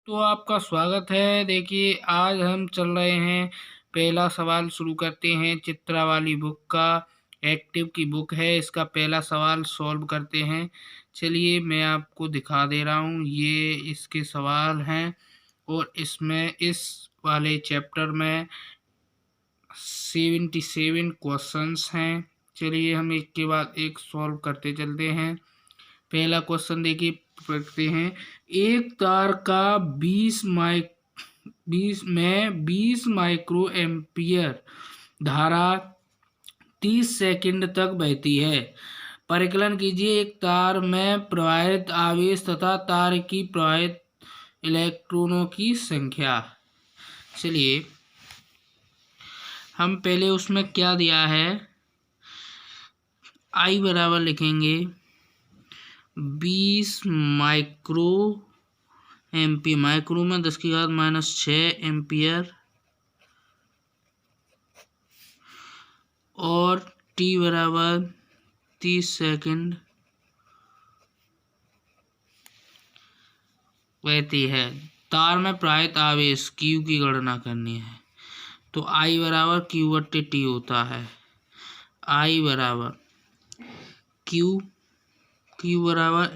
तो आपका स्वागत है। देखिए आज हम चल रहे हैं, पहला सवाल शुरू करते हैं चित्रा वाली बुक का। एक्टिव की बुक है, इसका पहला सवाल सॉल्व करते हैं। चलिए मैं आपको दिखा दे रहा हूँ, ये इसके सवाल हैं और इसमें इस वाले चैप्टर में 77 क्वेश्चंस हैं। चलिए हम एक के बाद एक सॉल्व करते चलते हैं। पहला क्वेश्चन देखिए पढ़ते हैं। एक तार का 20 माइक्रो एम्पियर धारा 30 सेकंड तक बहती है। परिकलन कीजिए, एक तार में प्रवाहित आवेश तथा तार की प्रवाहित इलेक्ट्रॉनों की संख्या। चलिए हम पहले उसमें क्या दिया है, I बराबर लिखेंगे 20 माइक्रो एम्पियर, माइक्रो में 10⁻⁻6 एम्पियर, और t बराबर 30 सेकंड बहती है। तार में प्रवाहित आवेश Q की गणना करनी है, तो I बराबर Q/T होता है। I बराबर Q बराबर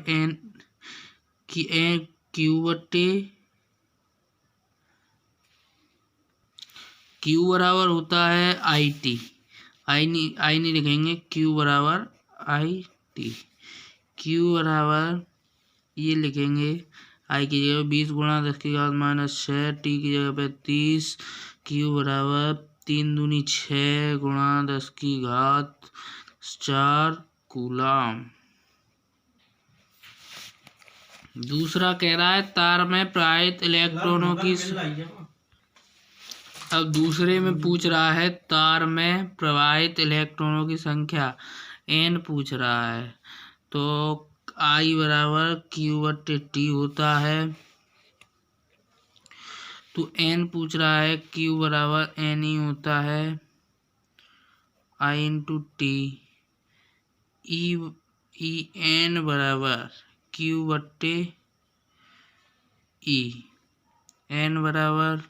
Q बराबर होता है IT। I नहीं लिखेंगे, Q बराबर IT। Q बराबर ये लिखेंगे, I की जगह 20 × 10⁻⁻6, T की जगह पे 30। Q बराबर 3 दूनी 6 × 10⁻4 कूलम। दूसरा कह रहा है तार में प्रवाहित इलेक्ट्रॉनों की, अब दूसरे में पूछ रहा है तार में प्रवाहित इलेक्ट्रॉनों की संख्या n पूछ रहा है, तो I बराबर Q/T होता है। तो n पूछ रहा है, Q बराबर n ही होता है, I × T। n बराबर Q/E। n बराबर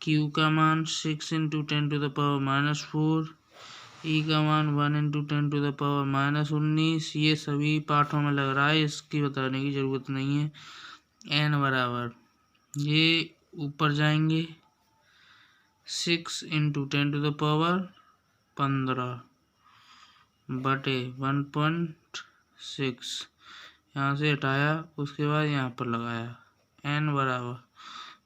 Q का मान 6 × 10⁻⁻4, E का मान 1 × 10⁻⁻19। ये सभी पाठों में लग रहा है, इसकी बताने की ज़रूरत नहीं है। n बराबर ये ऊपर जाएंगे 6 × 10⁻15 बटे 1.6, यहाँ से हटाया, उसके बाद यहाँ पर लगाया। n बराबर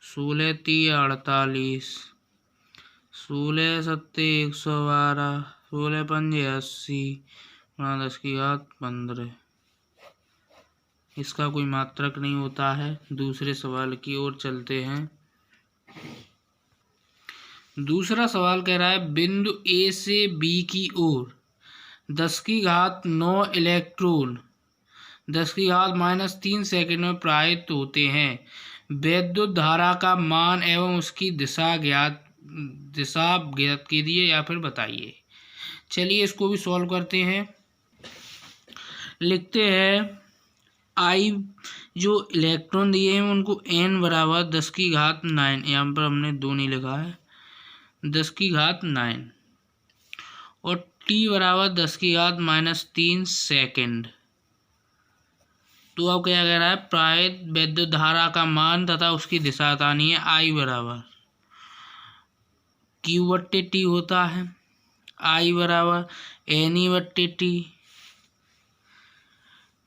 16 × 3 = 48, 16 × 7 = 112, 16 × 5 = 80 × 10⁻15। इसका कोई मात्रक नहीं होता है। दूसरे सवाल की ओर चलते हैं। दूसरा सवाल कह रहा है बिंदु A से B की ओर 10⁻9 इलेक्ट्रॉन 10⁻³ सेकंड में प्रवाहित होते हैं। विद्युत धारा का मान एवं उसकी दिशा ज्ञात कीजिए या फिर बताइए। चलिए इसको भी सॉल्व करते हैं। लिखते हैं I जो इलेक्ट्रॉन दिए हैं उनको n बराबर 10⁹, यहाँ पर हमने 2 नहीं लिखा है, 10⁹, और t बराबर 10⁻³ सेकंड। तो अब क्या कह रहा है, प्रवाहित विद्युत धारा का मान तथा उसकी दिशा बतानी है। I बराबर Q/T होता है, I बराबर NE/T।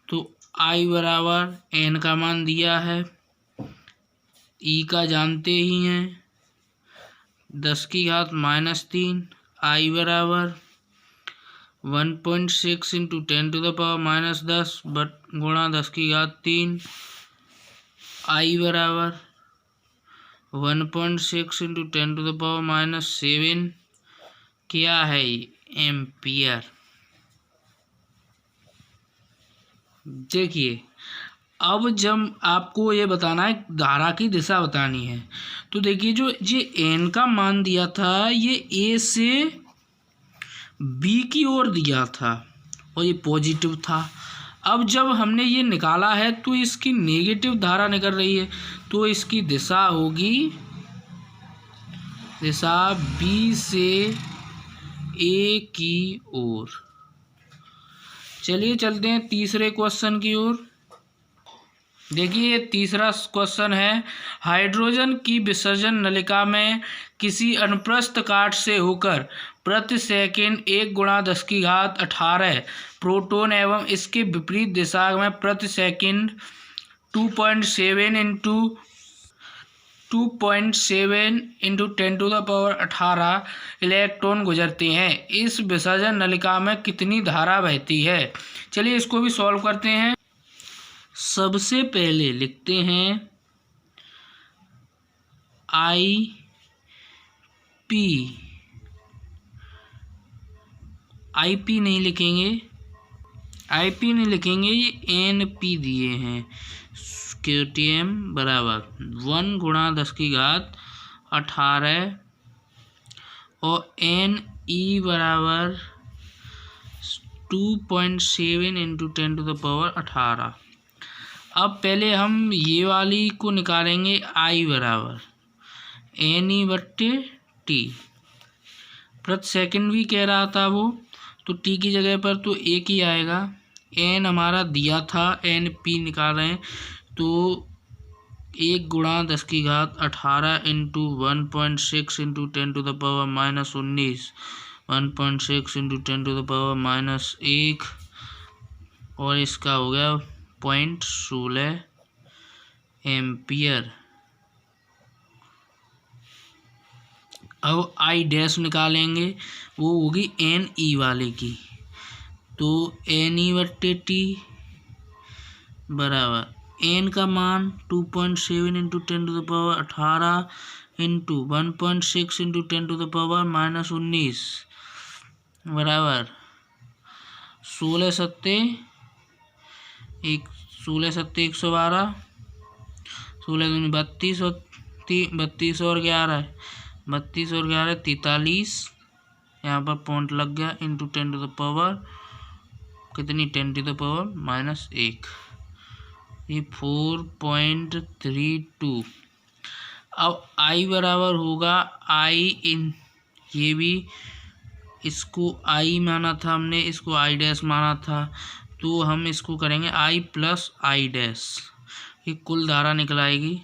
तो I बराबर n का मान दिया है, E का जानते ही हैं 10⁻⁻3। I बराबर 1.6 × 10⁻⁻10 × 10⁻3। I बराबर 1.6 × 10⁻7 क्या है, एम्पियर। देखिए अब जब आपको ये बताना है, धारा की दिशा बतानी है, तो देखिए जो ये n का मान दिया था ये A से B की ओर दिया था और ये पॉजिटिव था। अब जब हमने ये निकाला है तो इसकी नेगेटिव धारा निकल रही है, तो इसकी दिशा होगी, दिशा बी से ए की ओर। चलिए चलते हैं तीसरे क्वेश्चन की ओर। देखिए ये तीसरा क्वेश्चन है, हाइड्रोजन की विसर्जन नलिका में किसी अनुप्रस्थ काट से होकर प्रति सेकंड 1×10⁸ प्रोटॉन एवं इसके विपरीत दिशा में प्रति सेकंड 2.7 × 10⁸ इलेक्ट्रॉन गुजरते हैं। इस विसर्जन नलिका में कितनी धारा बहती है? चलिए इसको भी सॉल्व करते हैं। सबसे पहले लिखते हैं IP नहीं लिखेंगे, IP नहीं लिखेंगे, ये NP दिए हैं। KTM बराबर 1×10⁸ और NE बराबर 2.7 × 10⁸। अब पहले हम ये वाली को निकालेंगे, I बराबर NE/T। प्रति सेकंड भी कह रहा था वो, तो T की जगह पर तो एक ही आएगा। N हमारा दिया था, NP निकाल रहे हैं, तो 1×10⁸ × 1.6 × 10⁻⁻19 1.6 × 10⁻⁻1 और इसका हो गया 0.16 एम्पियर। अब I डैश निकालेंगे, वो होगी NE वाले की, तो NE/T बराबर N का मान 2.7 × 10⁻⁸ इंटू 1.6 × 10⁻⁻19 बराबर 16×7 112, 16×32 और 32 और 11 43, यहाँ पर पॉइंट लग गया, इंटू 10⁻, कितनी 10⁻⁻1, ये 4.32। अब I बराबर होगा ये भी, इसको I माना था हमने, इसको I डैश माना था, तो हम इसको करेंगे I + I डैश, ये कुल धारा निकल आएगी।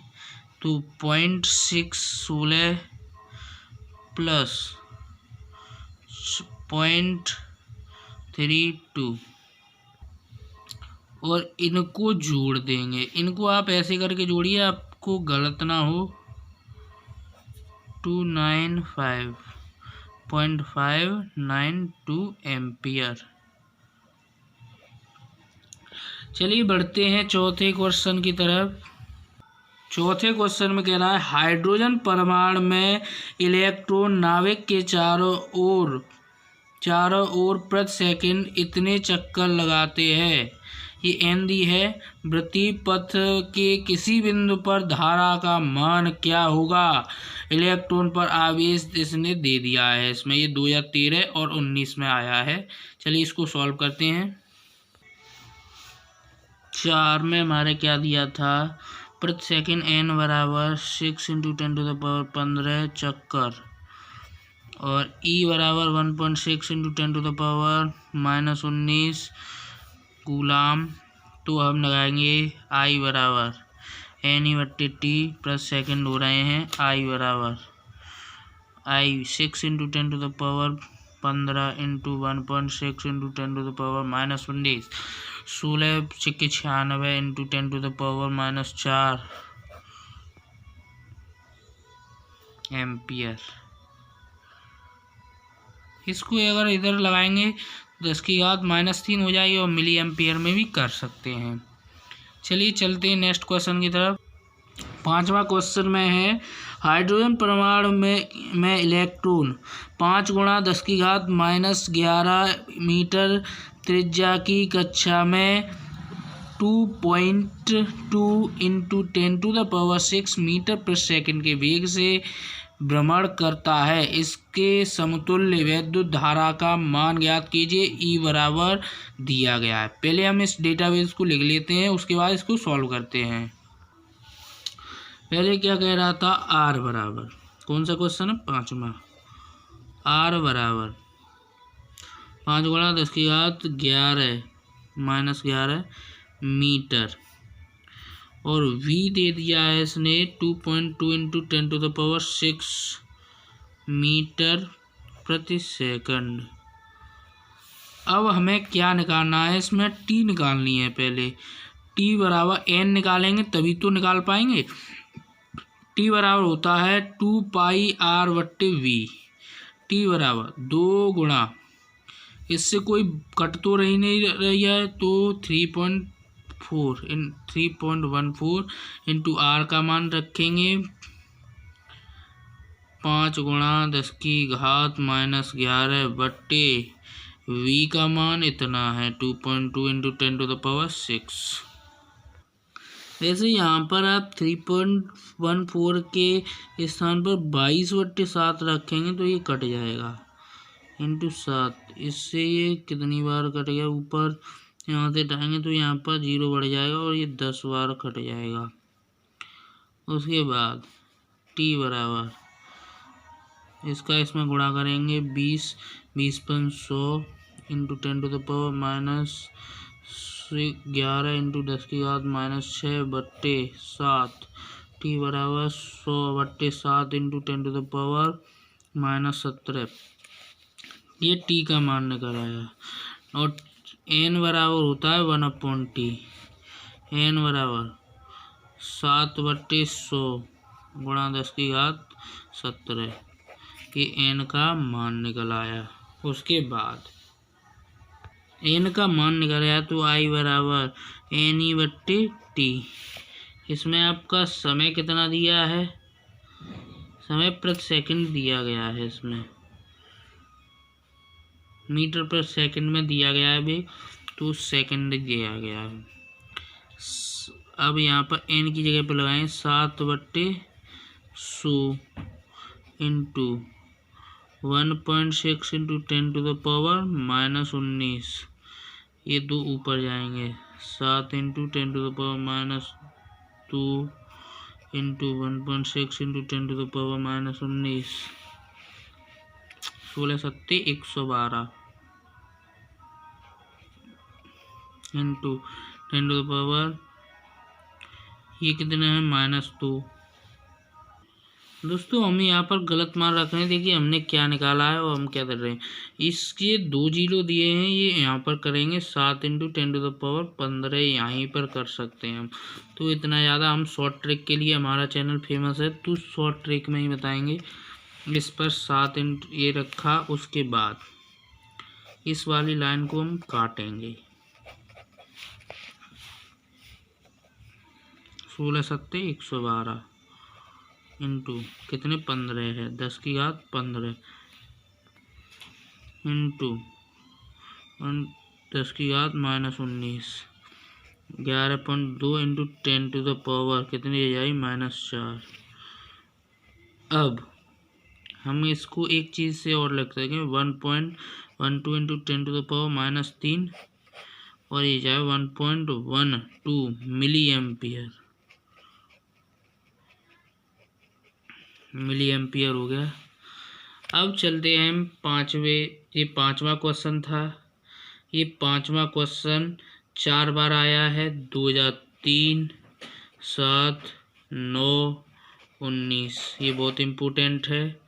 तो 0.616 प्लस 0.32 और इनको जोड़ देंगे। इनको आप ऐसे करके जोड़िए, आपको गलत ना हो। 295.592 एम्पियर। चलिए बढ़ते हैं चौथे क्वेश्चन की तरफ। चौथे क्वेश्चन में कह रहा है, हाइड्रोजन परमाणु में इलेक्ट्रॉन नाभिक के चारों ओर प्रति सेकंड इतने चक्कर लगाते हैं। ये N दी है। वृत्तीय पथ के किसी बिंदु पर धारा का मान क्या होगा? इलेक्ट्रॉन पर आवेश इसने दे दिया है, इसमें ये 2013 और 19 में आया है। चलिए इसको सॉल्व करते हैं। 4 में हमारे क्या दिया था, प्रति सेकंड N बराबर 6 × 10⁻15 चक्कर और E बराबर 1.6 × 10⁻⁻19 कूलाम। तो हम लगाएंगे I बराबर NE/T प्रति सेकंड हो रहे हैं। I बराबर 6 × 10⁻15 इंटू 1.6 × 10⁻⁻19 16 × 96 इंटू 10⁻⁻4 एम्पियर। इसको अगर इधर लगाएंगे 10⁻³ हो जाएगी और मिली एम्पियर में भी कर सकते हैं। चलिए चलते हैं नेक्स्ट क्वेश्चन की तरफ। 5वां क्वेश्चन में है, हाइड्रोजन परमाणु में इलेक्ट्रॉन 5×10⁻⁻11 मीटर त्रिज्या की कक्षा में 2.2 × 10⁻6 मीटर प्रति सेकंड के वेग से भ्रमण करता है। इसके समतुल्य वैद्युत धारा का मान ज्ञात कीजिए। E बराबर दिया गया है। पहले हम इस डेटाबेस को लिख लेते हैं, उसके बाद इसको सॉल्व करते हैं। पहले क्या कह रहा था, आर बराबर, कौन सा क्वेश्चन है, 5वां, आर बराबर 5 गुणा 10 की घात 11 -11 मीटर, और v दे दिया है इसने 2.2 इंटू 10⁶ मीटर प्रति सेकंड। अब हमें क्या निकालना है, इसमें t निकालनी है। पहले t बराबर n निकालेंगे तभी तो निकाल पाएंगे। t बराबर होता है 2πr/v। t बराबर 2 गुणा, इससे कोई कट तो नहीं रही है, तो 3.14 इंटू आर का मान रखेंगे 5 गुणा 10 की घात -11 v का मान इतना है 2.2 इंटू 10⁶। वैसे यहाँ पर आप 3.14 के स्थान पर 22/7 रखेंगे तो ये कट जाएगा, इंटू 7, इससे ये कितनी बार कट गया, ऊपर यहाँ से हटाएंगे तो यहाँ पर 0 बढ़ जाएगा और ये 10 बार कट जाएगा। उसके बाद t बराबर, इसका इसमें गुणा करेंगे 20 100 इंटू 10⁻11 इंटू 10 की घात -6/7। t बराबर 100/7 इंटू 10⁻17। ये t का मान निकल आया। और n बराबर होता है 1/t। n बराबर 7/100 गुणा 10 की घात 17, ये n का मान निकल आया। उसके बाद n का मान निकल आया तो i बराबर ne/t। इसमें आपका समय कितना दिया है, समय प्रति सेकंड दिया गया है, इसमें मीटर पर सेकंड में दिया गया है भी, तो सेकंड दिया गया है। अब यहाँ पर n की जगह पर लगाएं 7/100 इंटू 1.6 इंटू 10⁻19, ये 2 ऊपर जाएंगे, 7 इंटू 10⁻2 इंटू 1.6 इंटू 10⁻19, 16 7 112 इंटू 10⁻, ये कितने हैं, -2। दोस्तों हम यहाँ पर गलत मान रख रहे हैं, देखिए हमने क्या निकाला है और हम क्या कर रहे हैं। इसके 2 जीरो दिए हैं, ये यहाँ पर करेंगे 7 इंटू 10⁻15, यहीं पर कर सकते हैं हम। तो इतना ज़्यादा हम शॉर्ट ट्रिक के लिए, हमारा चैनल फेमस है तो शॉर्ट ट्रिक में ही बताएंगे। इस पर 7 इंटू ये रखा, उसके बाद इस वाली लाइन को हम काटेंगे, 16 7 112 इंटू कितने 15 है, 10 की घात 15 इंटू 10 की घात -19, 11.2 इंटू 10⁻, कितनी रह जाएगी, -4। अब हम इसको एक चीज़ से और लिख सकें, 1.12 इंटू 10⁻−3, और ये जाए 1.12 मिली एम्पियर हो गया। अब चलते हैं हम ये 5वां क्वेश्चन था। ये 5वां क्वेश्चन 4 बार आया है, 2003, 7, 9, 19, ये बहुत इम्पोर्टेंट है।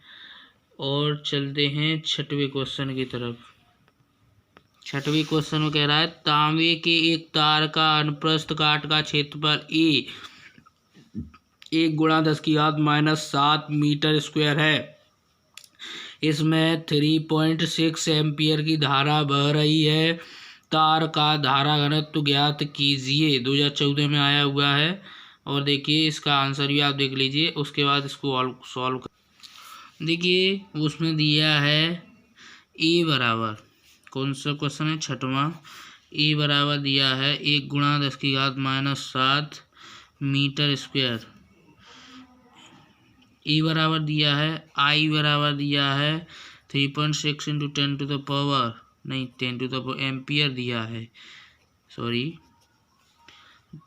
और चलते हैं 6वें क्वेश्चन की तरफ। 6वें क्वेश्चन में कह रहा है, तांबे के एक तार का अनुप्रस्थ काट का क्षेत्रफल A 1 गुणा 10 की घात -7 मीटर स्क्वायर है। इसमें 3.6 एम्पियर की धारा बह रही है। तार का धारा घनत्व ज्ञात कीजिए। 2014 में आया हुआ है। और देखिए इसका आंसर भी आप देख लीजिए, उसके बाद इसको सॉल्व कर। देखिए उसमें दिया है ए बराबर, कौन सा क्वेश्चन है, 6वां। ए बराबर दिया है 1 गुणा 10 की घात -7 मीटर स्क्वायर। ई बराबर दिया है, आई बराबर दिया है 3.6 इंटू 10⁻, नहीं 10⁻, एम्पियर दिया है, सॉरी।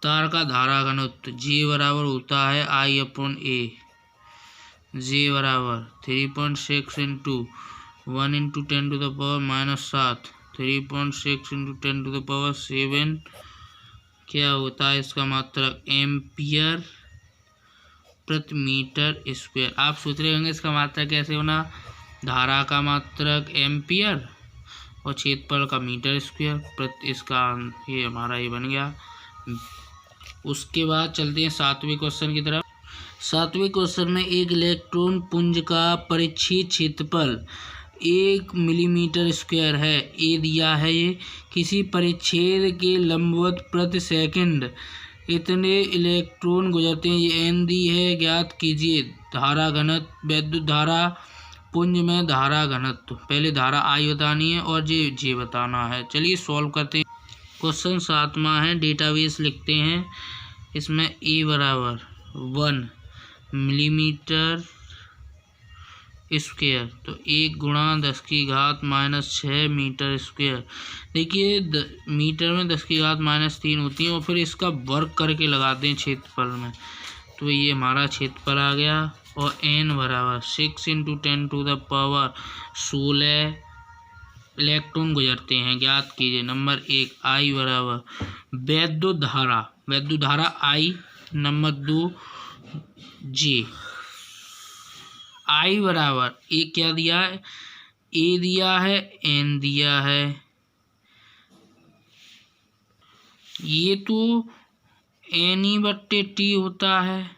तार का धारा घनत्व J बराबर होता है I/A। J बराबर 3.6 इंटू 1 इंटू 10⁻⁻7 3.6 इंटू 10⁻7 क्या होता है इसका मात्रक एम्पियर प्रति मीटर स्क्वायर। आप सोच रहे होंगे इसका मात्रक कैसे होना, धारा का मात्रक एम्पियर और क्षेत्रफल का मीटर स्क्वायर प्रति, इसका ये हमारा ये बन गया। उसके बाद चलते हैं 7वें क्वेश्चन की तरफ। 7वें क्वेश्चन में एक इलेक्ट्रॉन पुंज का परिच्छेद क्षेत्रफल 1 मिलीमीटर स्क्वायर है। ए दिया है, ये किसी परिच्छेद के लंबवत प्रति सेकंड इतने इलेक्ट्रॉन गुजरते हैं, ये एन दी है। ज्ञात कीजिए धारा घनत्व, वैद्युत धारा पुंज में धारा घनत्व। पहले धारा आई बतानी है और जे बताना है। चलिए सॉल्व करते हैं। क्वेश्चन 7वां है, डेटाबेस लिखते हैं। इसमें ए बराबर 1 मिलीमीटर स्क्वायर, तो 1 × 10⁻⁻6 मीटर स्क्वायर। देखिए मीटर में 10⁻³ होती है और फिर इसका वर्ग करके लगाते हैं क्षेत्रफल में, तो ये हमारा क्षेत्रफल आ गया। और n बराबर 6 × 10⁻16 इलेक्ट्रॉन गुजरते हैं। ज्ञात कीजिए। नंबर 1 I बराबर वैद्युत धारा I। Number 2 J। I बराबर ए क्या दिया है, ए दिया है, n दिया है। ये तो NE/T होता है,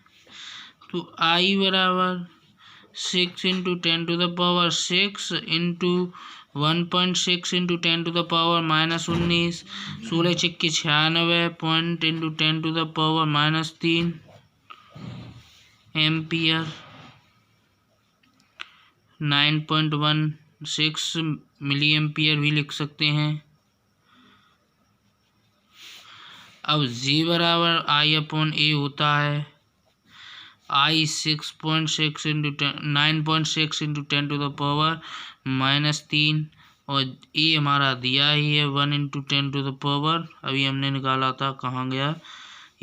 तो I बराबर 6 × 10⁻6 into 1.6 × 10⁻⁻19 16 × 96 point into 10⁻³ ampere 9.16 milliampere भी लिख सकते हैं। अब G बराबर I/A होता है। I 9.6 × 10⁻³ और A हमारा दिया ही है 1 × 10⁻, अभी हमने निकाला था, कहाँ गया,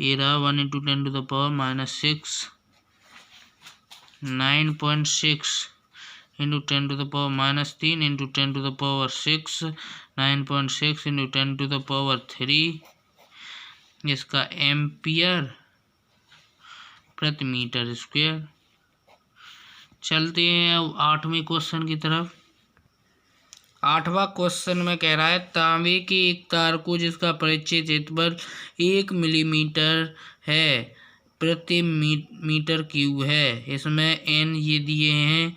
ये रहा 1 × 10⁻⁻6 9.6 × 10⁻³ इंटू 10⁻6 9.6 × 10⁻3 इसका एम्पियर प्रति मीटर स्क्वायर। चलते हैं अब 8वें क्वेश्चन की तरफ। 8वां क्वेश्चन में कह रहा है, तांबे के एक तार को जिसका परिच्छेद क्षेत्रफल 1 मिलीमीटर है प्रति मीटर क्यूब है। इसमें n ये दिए हैं,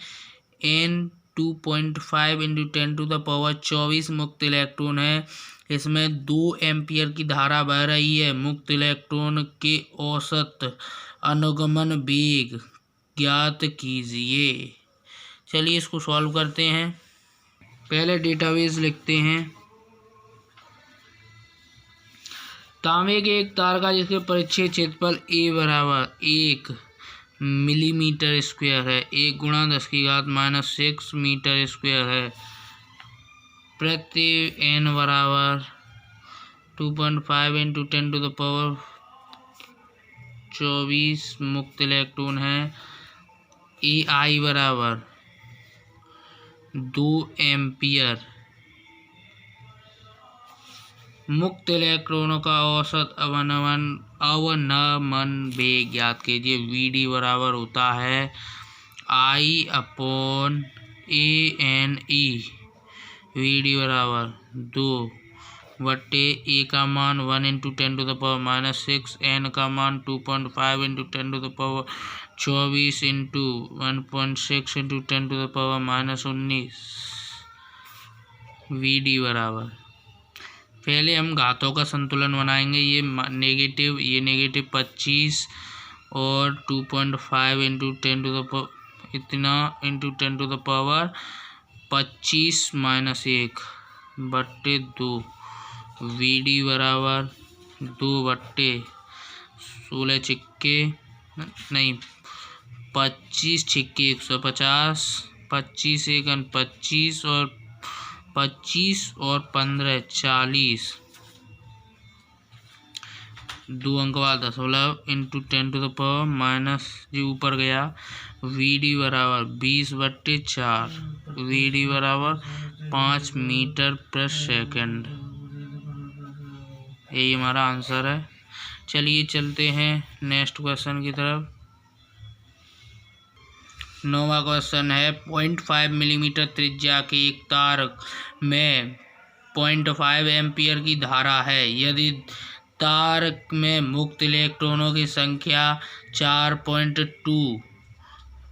n 2.5 × 10⁻24 मुक्त इलेक्ट्रॉन है। इसमें 2 एम्पियर की धारा बह रही है। मुक्त इलेक्ट्रॉन के औसत अनुगमन वेग ज्ञात कीजिए। चलिए इसको सॉल्व करते हैं। पहले डेटाबेस लिखते हैं। तांबे के एक तार का जिसके परिच्छेद क्षेत्रफल A बराबर 1 मिलीमीटर स्क्वायर है, 1 × 10⁻⁻6 मीटर स्क्वायर है, प्रति n बराबर 2.5 × 10⁻24 मुक्त इलेक्ट्रॉन है। AI बराबर 2 एम्पियर। मुक्त इलेक्ट्रॉनों का औसत अवनमन वेग ज्ञात कीजिए। VD बराबर होता है I/ANE। VD बराबर 2/A का मान 1 × 10⁻⁻6, n का मान 2.5 × 10⁻24 इंटू 1.6 × 10⁻⁻19 VD बराबर। पहले हम घातों का संतुलन बनाएंगे। ये नेगेटिव 25 और 2.5 × 10 इतना इंटू 10⁻25 - 1/2 VD बराबर 2/16 छिक्के नहीं 25 छिक्के 150 25 एकन 25 और 25 और 15 40 2 अंक बाद दशमलव इंटू 10⁻, माइनस जो ऊपर गया VD बराबर 20/4, VD बराबर 5 मीटर पर सेकंड। यही हमारा आंसर है। चलिए चलते हैं नेक्स्ट क्वेश्चन की तरफ। 9वां क्वेश्चन है 0.5 मिलीमीटर त्रिज्या के एक तार में 0.5 एम्पियर की धारा है। यदि तार में मुक्त इलेक्ट्रॉनों की संख्या 4.2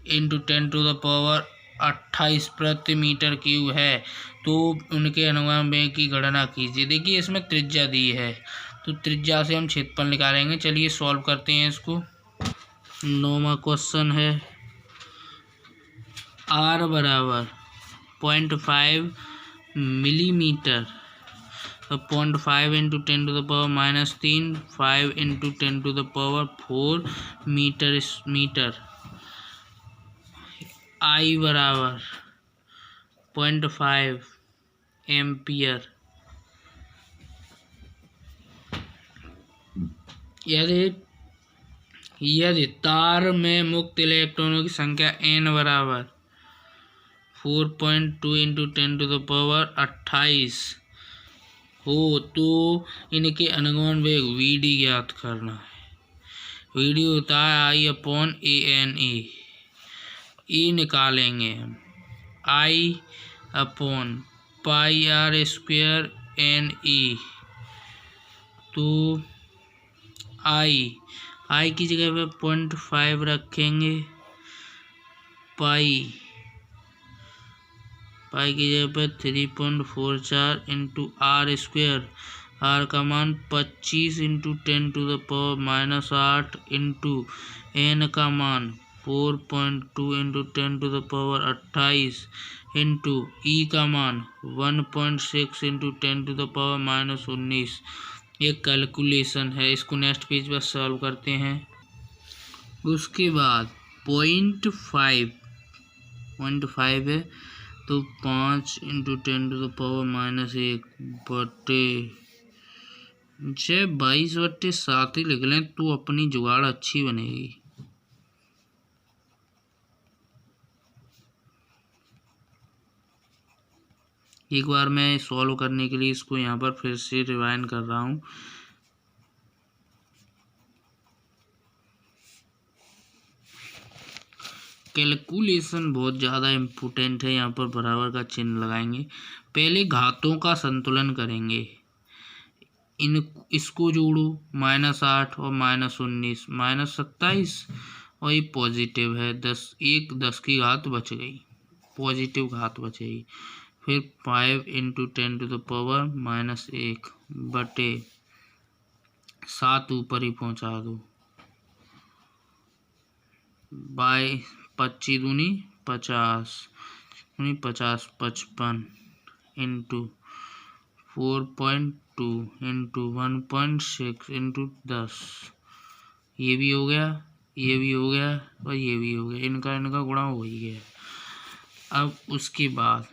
इंटू 10⁻28 प्रति मीटर क्यूब है तो उनके अनुमान वेग की गणना कीजिए। देखिए इसमें त्रिज्या दी है तो त्रिज्या से हम क्षेत्रफल निकालेंगे। चलिए सॉल्व करते हैं इसको। 9वां क्वेश्चन है R बराबर 0.5 मिलीमीटर, तो 0.5 इंटू 10⁻³ 5 इंटू 10⁴ मीटर। I बराबर 0.5 एम्पियर। यदि तार में मुक्त इलेक्ट्रॉनों की संख्या n बराबर 4.2 इंटू 10⁻28 हो तो इनके अनुगमन वेग VD ज्ञात करना है। VD होता है I/ANA। E निकालेंगे हम I/πr² NE। तो I की जगह पे 0.5 रखेंगे, पाई की जगह पे 3.44 इंटू R²। R का मान 25 इंटू 10⁻⁻8 इंटू N का मान 4.2 इंटू 10⁻28 इंटू E का मान 1.6 इंटू 10⁻⁻19। ये कैलकुलेशन है। इसको नेक्स्ट पेज पर सॉल्व करते हैं। उसके बाद 0.5 है तो 5 इंटू 10⁻⁻1 बटे 22/7 ही लिख लें तो अपनी जुगाड़ अच्छी बनेगी। एक बार मैं सॉल्व करने के लिए इसको यहाँ पर फिर से रिवाइंड कर रहा हूँ। कैलकुलेशन बहुत ज़्यादा इम्पोर्टेंट है। यहाँ पर बराबर का चिन्ह लगाएंगे। पहले घातों का संतुलन करेंगे। इसको जोड़ो -8 और -19 -27 और ये पॉजिटिव है 10 की घात बच गई, पॉजिटिव घात बचेगी। फिर 5 इंटू 10⁻⁻1 बटे 7 ऊपर ही पहुँचा दो। 25 दूनी 50 50 55 इंटू 4.2 इंटू 1.6 इंटू 10। ये भी हो गया, ये भी हो गया और ये भी हो गया। इनका गुणा हो ही गया। अब उसके बाद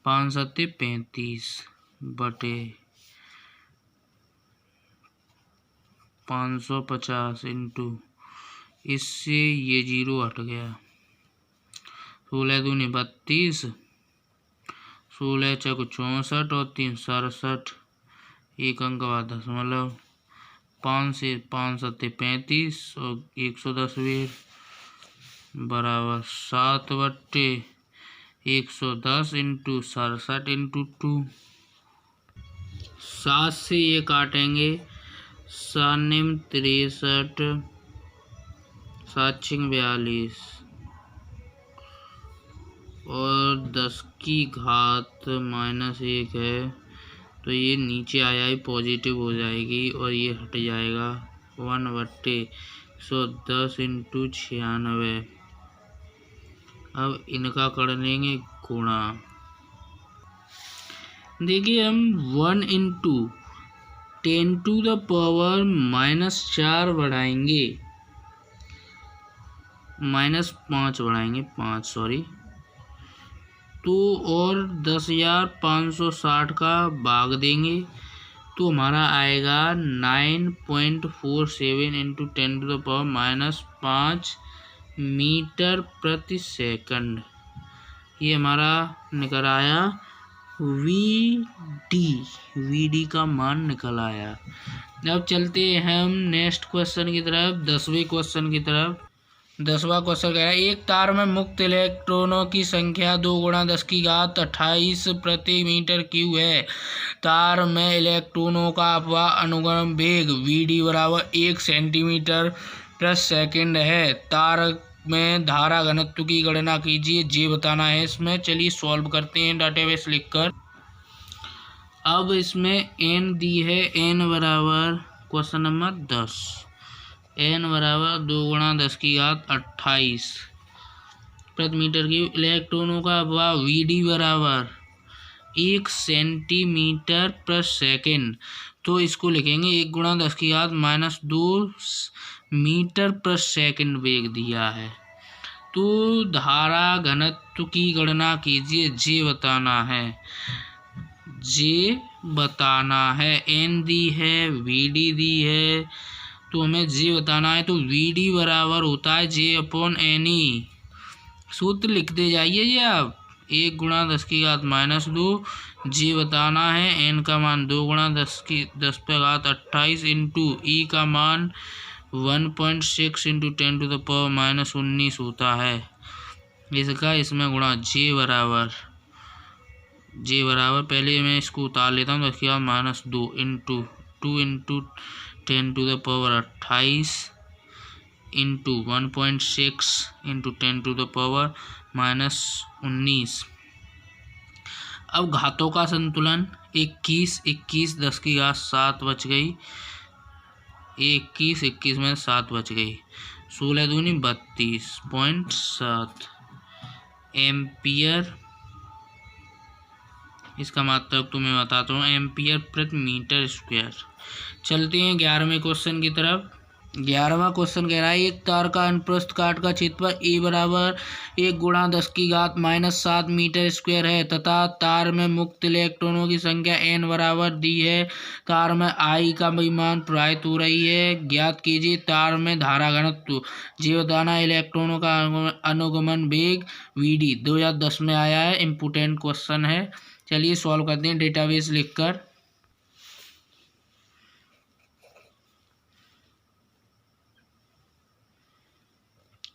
5 7 35 बटे 550 इंटू, इससे ये 0 हट गया। 16 दूनी 32, 16 चौक 64 और 3 67, एक अंक बाद दशमलव। 5 से 5 7 35 और 110 बराबर 7/110 इंटू 67 इंटू 2। 7 से ये काटेंगे, 7 63 7 42 और 10 की घात -1 है तो ये नीचे आया ही पॉजिटिव हो जाएगी और ये हट जाएगा 1/110 इंटू 96। अब इनका कर लेंगे गुणा। देखिए हम 1 इंटू 10⁻⁻4 बढ़ाएंगे, -5 बढ़ाएंगे 5 सॉरी, तो और 10,560 का भाग देंगे तो हमारा आएगा 9.47 इंटू 10⁻⁻5 मीटर प्रति सेकंड। ये हमारा निकल आया वी डी का मान निकल आया। अब चलते हैं हम नेक्स्ट क्वेश्चन की तरफ, 10वें क्वेश्चन की तरफ। 10वां क्वेश्चन कह रहा है एक तार में मुक्त इलेक्ट्रॉनों की संख्या 2 × 10⁻28 प्रति मीटर क्यूब है। तार में इलेक्ट्रॉनों का अपवाह अनुगमन वेग वी बराबर 1 सेंटीमीटर प्रति सेकंड है। तार में धारा घनत्व की गणना कीजिए, जे बताना है इसमें। चलिए सॉल्व करते हैं डाटाबेस लिखकर। अब इसमें एन दी है, एन बराबर क्वेश्चन नंबर 10, एन बराबर 2 × 10⁻28 प्रति मीटर क्यूब। इलेक्ट्रॉनों का अपवाह वी डी बराबर 1 सेंटीमीटर प्रति सेकंड। तो इसको लिखेंगे 1 × 10⁻² मीटर प्रति सेकंड वेग दिया है। तो धारा घनत्व की गणना कीजिए, जे बताना है, जे बताना है। एन दी है, वी डी दी है, तो हमें जे बताना है। तो वी डी बराबर होता है जे अपॉन एन ई। सूत्र लिखते जाइए ये आप, 1 × 10⁻² जे बताना है, एन का मान 2 × 10⁻28 इंटू ई का मान 1.6 इंटू 10⁻⁻19 होता है इसका। इसमें गुणा जे बराबर पहले मैं इसको उतार लेता हूँ, 10⁻² इंटू 2 इंटू 10⁻28 इंटू 1.6 इंटू 10⁻⁻19। अब घातों का संतुलन 21 10⁻7 बच गई, 21 में 7 बच गई, 16 दूनी 32.7 एम्पियर। इसका मतलब तो मैं बताता हूँ, एम्पियर प्रति मीटर स्क्वायर। चलते हैं 11वें क्वेश्चन की तरफ। 11वां क्वेश्चन कह रहा है एक तार का अनुप्रस्थ काट का क्षेत्रफल ए बराबर 1 × 10⁻⁷ मीटर स्क्वायर है तथा तार में मुक्त इलेक्ट्रॉनों की संख्या n बराबर दी है। तार में I का मान प्रवाहित हो रही है, ज्ञात कीजिए तार में धारा घनत्व, जे बताना इलेक्ट्रॉनों का अनुगमन वेग वी 2010 में आया है। इम्पोर्टेंट क्वेश्चन है, चलिए सॉल्व करते हैं डेटाबेस लिखकर।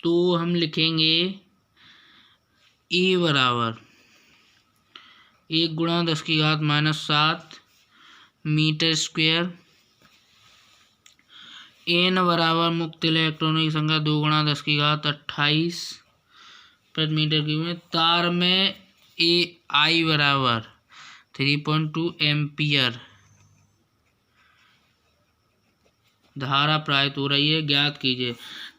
तो हम लिखेंगे ए बराबर 1 × 10⁻⁷ मीटर स्क्वायर, एन बराबर मुक्त इलेक्ट्रॉनों की संख्या 2 × 10⁻28 प्रति मीटर क्यूब में। तार में ए आई बराबर 3.2 एम्पियर धारा प्रवाहित हो रही है, ज्ञात कीजिए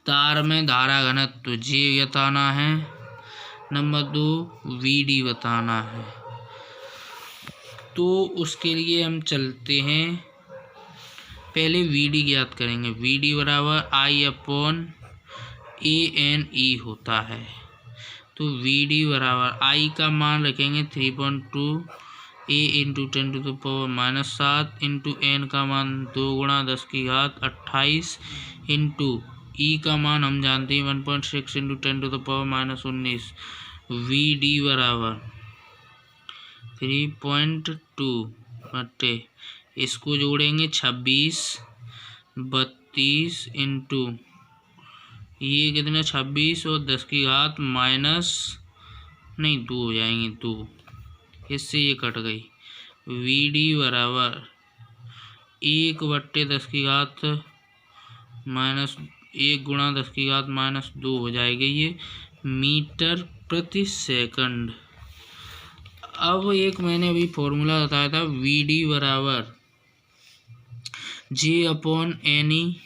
तार में धारा घनत्व, जे बताना है। नंबर 2 वी डी बताना है। तो उसके लिए हम चलते हैं, पहले वी डी ज्ञात करेंगे। वी डी बराबर आई अपॉन ए एन ई होता है। तो वी डी बराबर आई का मान रखेंगे 3.2 ए इंटू 10⁻⁷ इंटू एन का मान 2 × 10⁻28 इंटू ई का मान हम जानते हैं 1.6 इंटू 10⁻⁻19। वी डी बराबर 3.2 बटे इसको जोड़ेंगे 26 32 इंटू ये कितना 26 और 10⁻⁻2 हो जाएंगे 2, इससे ये कट गई। वी डी बराबर 1 बट्टे 10⁻⁻1 × 10⁻⁻2 हो जाएगी ये मीटर प्रति सेकंड। अब एक मैंने अभी फॉर्मूला बताया था, वी डी बराबर J upon n e.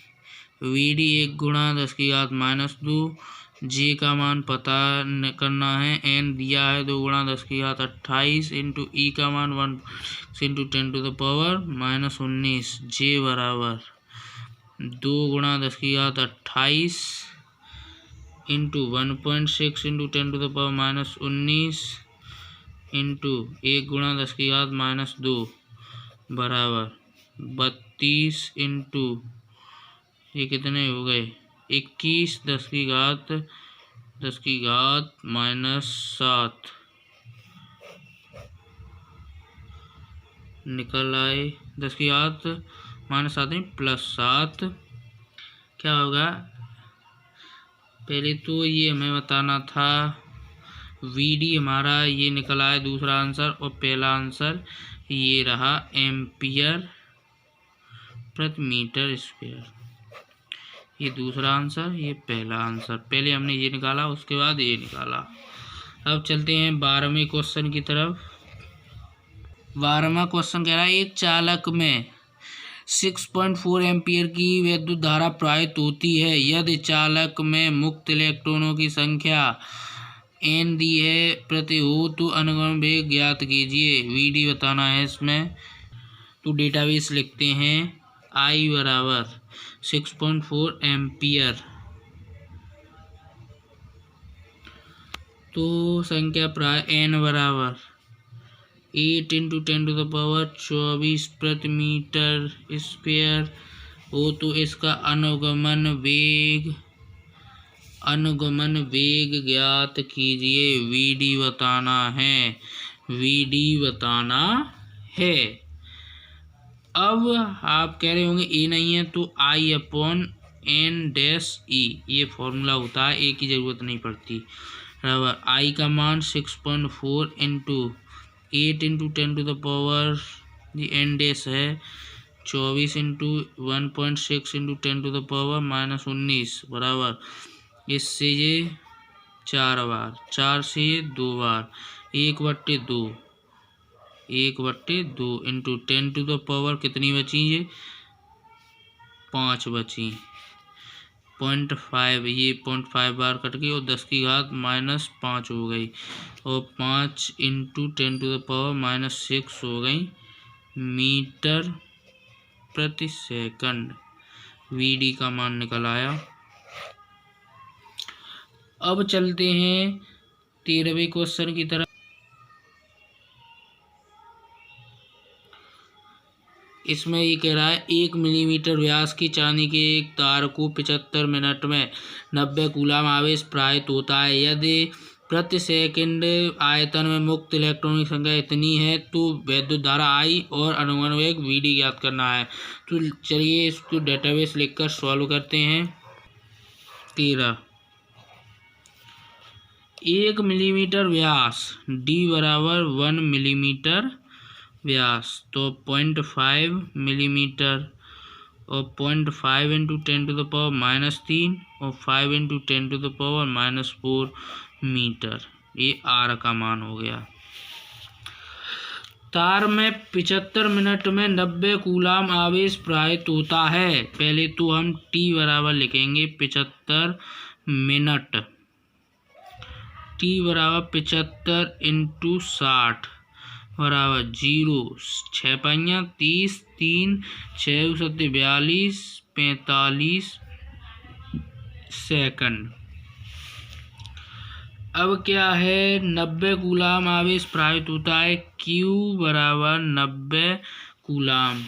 V d 1 × 10⁻⁻2, J का मान पता करना है, एन दिया है 2 × 10⁻28 इंटू ई का मान 1 इंटू 10⁻⁻19। जे बराबर 2 × 10⁻28 इंटू 1.6 इंटू 10⁻⁻19 इंटू 1 × 10⁻⁻2 बराबर 32 इंटू ये कितने हो गए 21 10 की घात -7 निकल आए। 10 की घात -7 नहीं +7 क्या होगा। पहले तो ये हमें बताना था VD हमारा ये निकला है दूसरा आंसर, और पहला आंसर ये रहा एम्पियर प्रति मीटर स्क्वायर। ये दूसरा आंसर, ये पहला आंसर। पहले हमने ये निकाला, उसके बाद ये निकाला। अब चलते हैं 12वें क्वेश्चन की तरफ। 12वां क्वेश्चन कह रहा है एक चालक में 6.4 एम्पियर की विद्युत धारा प्रवाहित होती है यदि चालक में मुक्त इलेक्ट्रॉनों की संख्या n दी है प्रति हो तो अनुगमन वेग ज्ञात कीजिए। VD बताना है इसमें। तो डेटाबेस लिखते हैं I बराबर 6.4 एम्पियर, तो संख्या प्राय n बराबर 8 × 10⁻24 प्रति मीटर स्क्वायर हो तो इसका अनुगमन वेग ज्ञात कीजिए। VD बताना है। अब आप कह रहे होंगे ए नहीं है, तो I/N-E ये फॉर्मूला होता है, ए की ज़रूरत नहीं पड़ती। बराबर I का मान 6.4 इंटू 8 × 10⁻n है 24 इंटू 1.6 × 10⁻−19 बराबर इससे ये 4 बार, 4 से ये 2 बार 1/2 इंटू 10⁻, कितनी बची ये 5 बची 0.5, ये 0.5 बार कट गई और 10 की घात -5 हो गई, और 5 इंटू 10⁻⁻6 हो गई मीटर प्रति सेकंड। VD का मान निकल आया। अब चलते हैं 13वें क्वेश्चन की तरफ। इसमें ये कह रहा है 1 मिलीमीटर व्यास की चांदी के एक तार को 75 मिनट में 90 कूलाम आवेश प्रवाहित होता है यदि प्रति सेकंड आयतन में मुक्त इलेक्ट्रॉन की संख्या इतनी है तो विद्युत धारा I और अनुगमन वेग VD ज्ञात करना है। तो चलिए इसको डेटाबेस लिखकर सॉल्व करते हैं। 13 1 मिलीमीटर व्यास D बराबर 1 मिलीमीटर व्यास, तो 0.5 मिलीमीटर और 0.5 इंटू 10⁻³ और 5 इंटू 10⁻⁻4 मीटर, ये R का मान हो गया। तार में 75 मिनट में 90 कूलाम आवेश प्रवाहित होता है। पहले तो हम T बराबर लिखेंगे 75 मिनट, T बराबर 75 इंटू 60 बराबर 0 6 5 30 3 6 7 42 45 सेकंड। अब क्या है 90 कूलाम आवेश प्रवाहित होता है, Q बराबर 90 कूलाम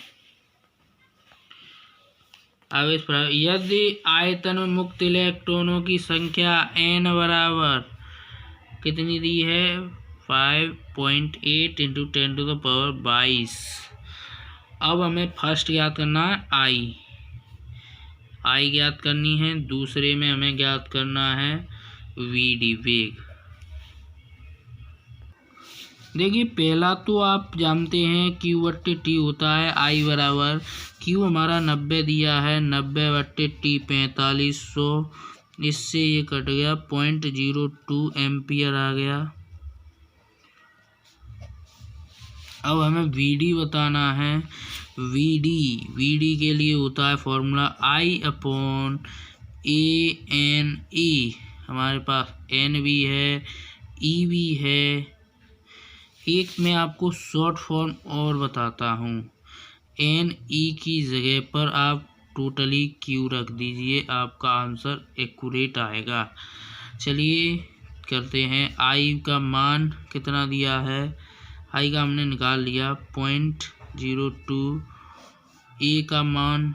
आवेश प्रवाहित यदि आयतन में मुक्त इलेक्ट्रॉनों की संख्या n बराबर कितनी दी है 5.8 इंटू 10⁻22। अब हमें फर्स्ट ज्ञात करना है I ज्ञात करनी है, दूसरे में हमें ज्ञात करना है VD वेग। देखिए पहला तो आप जानते हैं Q/T होता है। I बराबर Q हमारा 90 दिया है, 90/T 4500, इससे ये कट गया 0.02 एम्पियर आ गया। अब हमें VD बताना है। VD के लिए होता है फॉर्मूला I/ANE, हमारे पास N भी है E भी है। एक मैं आपको शॉर्ट फॉर्म और बताता हूँ, NE की जगह पर आप टोटली Q रख दीजिए, आपका आंसर एक्यूरेट आएगा। चलिए करते हैं। I का मान कितना दिया है, I का हमने निकाल लिया 0.02 ए का मान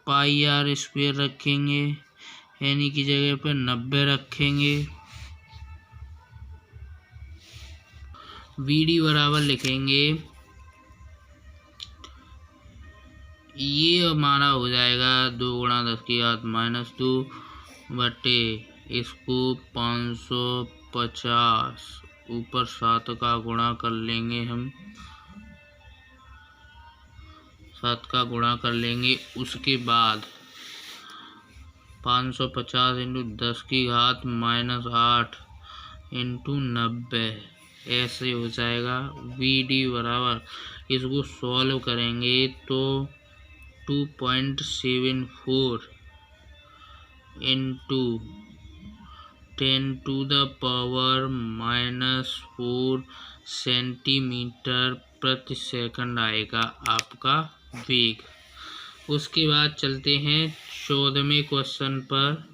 पाई आर स्क्वायर रखेंगे, यानी की जगह पर 90 रखेंगे। वी डी बराबर लिखेंगे, ये हमारा हो जाएगा 2 गुणा 10 की घात -2 बटे इसको 550 ऊपर 7 का गुणा कर लेंगे, हम 7 का गुणा कर लेंगे। उसके बाद 550 इंटू 10 की घात -8 इंटू 90 ऐसे हो जाएगा। वी डी बराबर इसको सॉल्व करेंगे तो 2.74 इंटू 10⁻⁻⁴ सेंटीमीटर प्रति सेकंड आएगा आपका वेग। उसके बाद चलते हैं 14वें क्वेश्चन पर।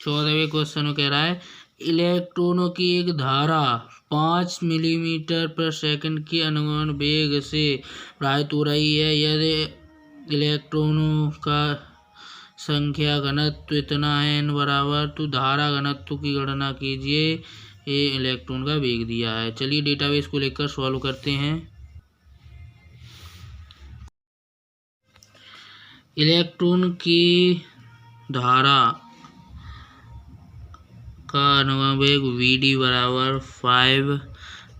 14वें क्वेश्चन में कह रहा है इलेक्ट्रॉनों की एक धारा 5 मिलीमीटर पर सेकंड के अनुगमन वेग से प्रवाहित हो रही है। यदि इलेक्ट्रॉनों का संख्या घनत्व इतना है n बराबर, तो धारा घनत्व की गणना कीजिए। ये इलेक्ट्रॉन का वेग दिया है। चलिए डेटाबेस को लेकर सॉल्व करते हैं। इलेक्ट्रॉन की धारा का अनुगमन वेग वी डी बराबर 5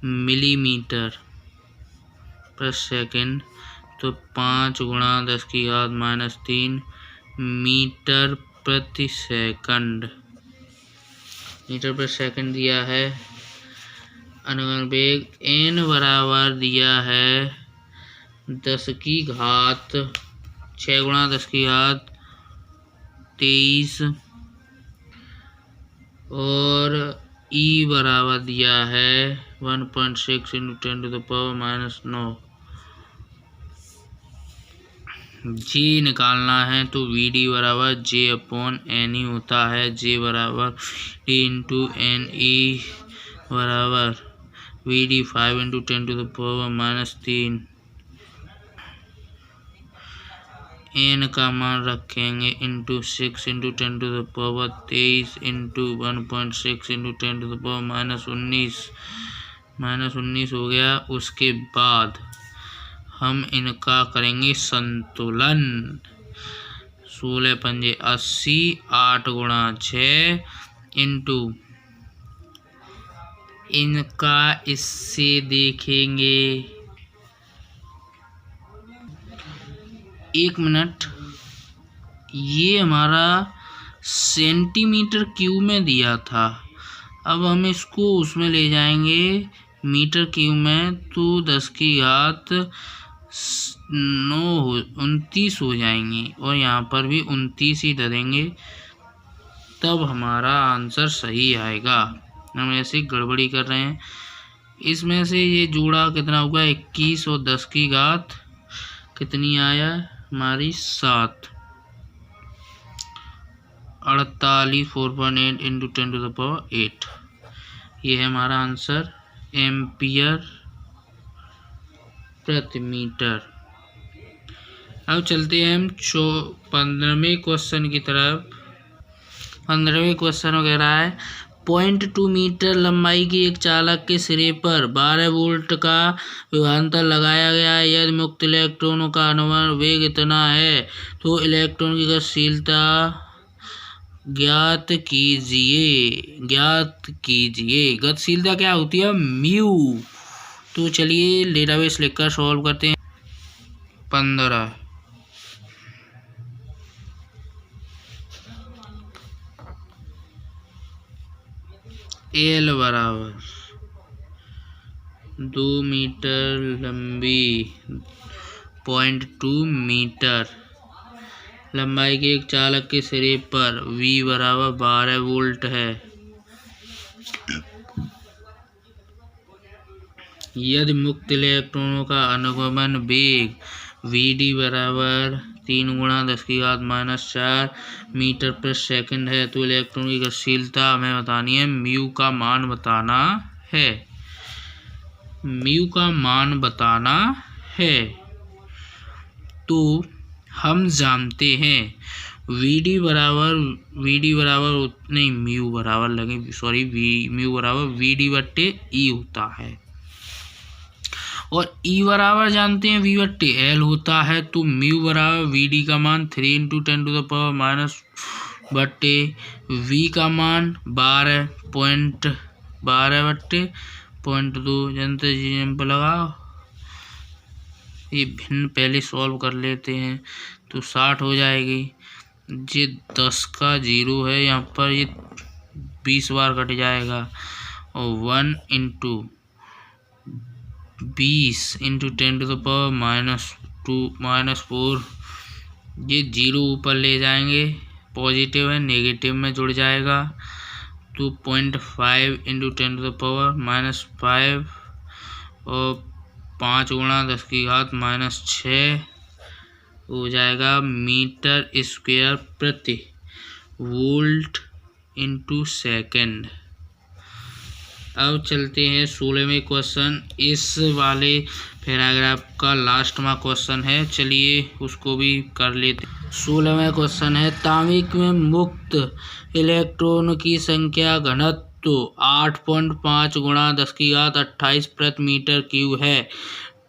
मिलीमीटर पर सेकंड, तो 5 गुणा 10 की घात -3 मीटर प्रति सेकंड, मीटर पर सेकंड दिया है। अनुगमन वेग n बराबर दिया है 10 की घात 6 गुणा 10 की घात 23 और E बराबर दिया है 1.6 इंटू 10⁻⁹ जी निकालना है तो वी डी बराबर J/N ही होता है। J बराबर D इंटू एन ई बराबर वी डी 5 इंटू 10⁻⁻3। n का मान रखेंगे इंटू 6 इंटू 10⁻23 इंटू 1.6 इंटू 10⁻⁻19 हो गया। उसके बाद हम इनका करेंगे संतुलन। 16 पंजे 80, 8 गुणा 6 इंटू इनका इससे देखेंगे 1 मिनट, ये हमारा सेंटीमीटर क्यूब में दिया था। अब हम इसको उसमें ले जाएंगे मीटर क्यूब में, तो 10 की घात 29 हो जाएंगी और यहाँ पर भी 29 ही धरेंगे, तब हमारा आंसर सही आएगा। हम ऐसे गड़बड़ी कर रहे हैं। इसमें से ये जोड़ा कितना होगा 21 और 10 की घात कितनी आया हमारी 7, 48 4.8 इंटू 10⁸ ये है हमारा आंसर एम्पियर प्रति मीटर। अब चलते हैं हम 15वें क्वेश्चन की तरफ। 15वें क्वेश्चन वगैरह है 0.2 मीटर लंबाई की एक चालक के सिरे पर 12 वोल्ट का विभवांतर लगाया गया है। यदि मुक्त इलेक्ट्रॉनों का अनुगमन वेग इतना है तो इलेक्ट्रॉन की गतिशीलता ज्ञात कीजिए। गतिशीलता क्या होती है म्यू। तो चलिए डेटाबेस लिखकर सॉल्व करते हैं। 15 एल बराबर 2 मीटर लंबी 0.2 मीटर लंबाई के एक चालक के सिरे पर V बराबर 12 वोल्ट है। यदि मुक्त इलेक्ट्रॉनों का अनुगमन वेग Vd बराबर 3 गुणा 10 की घात -4 मीटर पर सेकंड है, तो इलेक्ट्रॉन की गतिशीलता हमें बतानी है। म्यू का मान बताना है। तो हम जानते हैं वी डी बराबर नहीं, म्यू बराबर लगे, सॉरी, म्यू बराबर वी डी बट्टे ई होता है, और ई बराबर जानते हैं वी बट्टे एल होता है। तो म्यू बराबर वी डी का मान 3 × 10⁻⁻, बट्टे वी का मान 12 बट्टे 0.2। जनता जी जंप लगाओ, ये भिन्न पहले सॉल्व कर लेते हैं तो 60 हो जाएगी। ये 10 का 0 है यहाँ पर, ये 20 बार कट जाएगा, और 1 × 20 × 10⁻⁻²-4, ये 0 ऊपर ले जाएंगे, पॉजिटिव है, नेगेटिव में जुड़ जाएगा, तो 0.5 × 10⁻⁻5, और 5 × 10⁻⁻6 हो जाएगा मीटर स्क्वायर प्रति वोल्ट × सेकंड। अब चलते हैं 16वें क्वेश्चन। इस वाले पैराग्राफ का लास्ट में क्वेश्चन है, चलिए उसको भी कर लेते। 16वां क्वेश्चन है, तांबे में मुक्त इलेक्ट्रॉन की संख्या घनत्व 8.5 × 10⁻28 प्रति मीटर क्यूब है।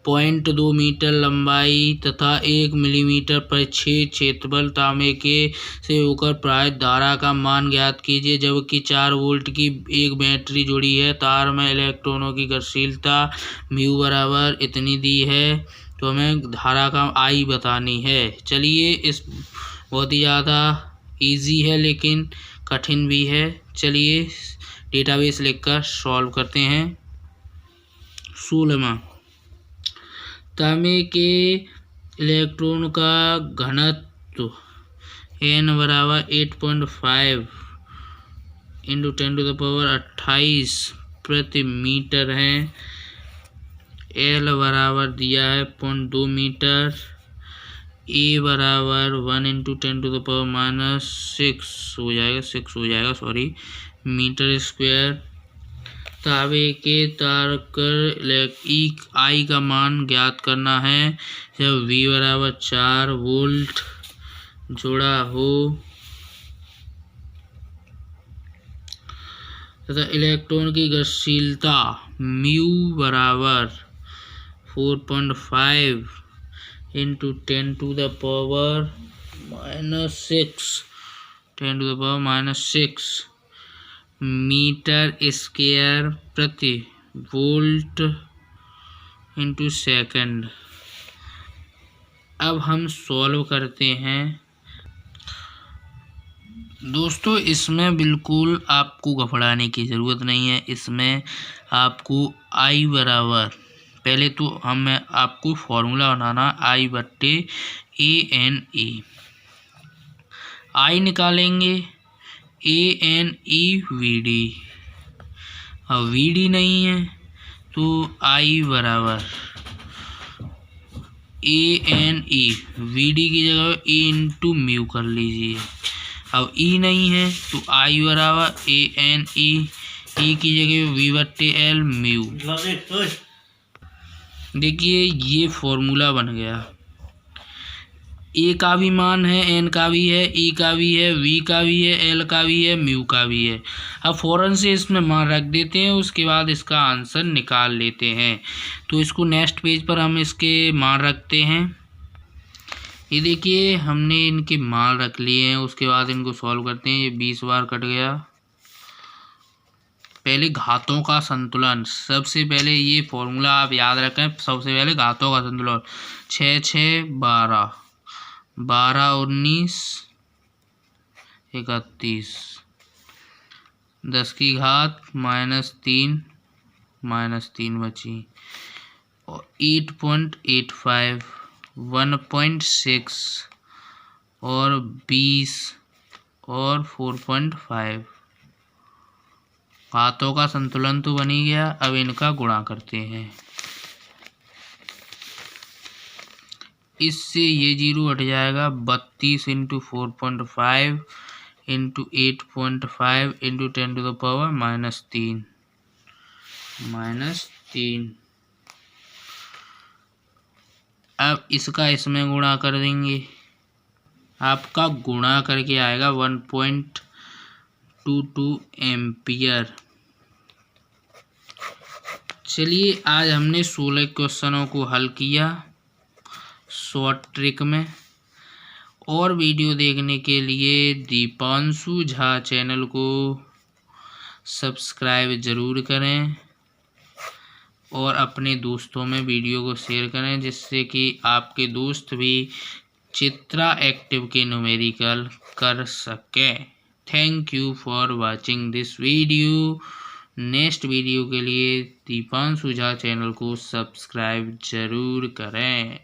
0.2 मीटर लंबाई तथा 1 मिलीमीटर परिच्छेद क्षेत्रफल तांबे के से होकर प्रवाहित धारा का मान ज्ञात कीजिए। जबकि 4 वोल्ट की एक बैटरी जुड़ी है, तार में इलेक्ट्रॉनों की गतिशीलता म्यू बराबर इतनी दी है, तो हमें धारा का आई बतानी है। चलिए, इस बहुत ही ज़्यादा इजी है लेकिन कठिन भी है। चलिए डेटाबेस लिखकर सॉल्व करते हैं। 16वां, तांबे के इलेक्ट्रॉन का घनत्व n बराबर 8.5 × 10⁻28 प्रति मीटर है। L बराबर दिया है 0.2 मीटर, A बराबर 1 × 10⁻⁻6 हो जाएगा, सॉरी, मीटर स्क्वायर। तांबे के तार कर आई का मान ज्ञात करना है जब V बराबर 4 वोल्ट जुड़ा हो तथा इलेक्ट्रॉन की गतिशीलता म्यू बराबर 4.5 × 10⁻⁻6 मीटर स्क्वायर प्रति वोल्ट × सेकंड। अब हम सॉल्व करते हैं। दोस्तों, इसमें बिल्कुल आपको घबराने की ज़रूरत नहीं है। इसमें आपको आई बराबर, पहले तो आपको फॉर्मूला बनाना आई बट्टे ANE। आई निकालेंगे ANE VD, अब VD नहीं है तो आई बराबर ANE VD की जगह A × म्यू कर लीजिए। अब E नहीं है तो आई बराबर ANE, E की जगह V बट्टे L म्यू। देखिए ये फॉर्मूला बन गया। ए का भी मान है, एन का भी है, ई का भी है, वी का भी है, एल का भी है, म्यू का भी है। अब फ़ौरन से इसमें मान रख देते हैं, उसके बाद इसका आंसर निकाल लेते हैं। तो इसको नेक्स्ट पेज पर हम इसके मान रखते हैं। ये देखिए हमने इनके मान रख लिए हैं, उसके बाद इनको सॉल्व करते हैं। ये 20 बार कट गया। पहले घातों का संतुलन, सबसे पहले ये फॉर्मूला आप याद रखें। सबसे पहले घातों का संतुलन 6 6 12 12 19 31 10 की घात -3 बची, और 8.85 1.6 और 20 और 4.5। घातों का संतुलन तो बन ही गया। अब इनका गुणा करते हैं। इससे ये 0 हट जाएगा। 32 × 4.5 × 8.5 × 10⁻³ -3। अब इसका इसमें गुणा कर देंगे, आपका गुणा करके आएगा 1.22 एम्पियर। चलिए आज हमने 16 क्वेश्चनों को हल किया शॉर्ट ट्रिक में। और वीडियो देखने के लिए दीपांशु झा चैनल को सब्सक्राइब ज़रूर करें और अपने दोस्तों में वीडियो को शेयर करें, जिससे कि आपके दोस्त भी चित्रा एक्टिव के न्यूमेरिकल कर सकें। Thank you for watching this video. Next video के लिए दीपांशु झा चैनल को सब्सक्राइब ज़रूर करें।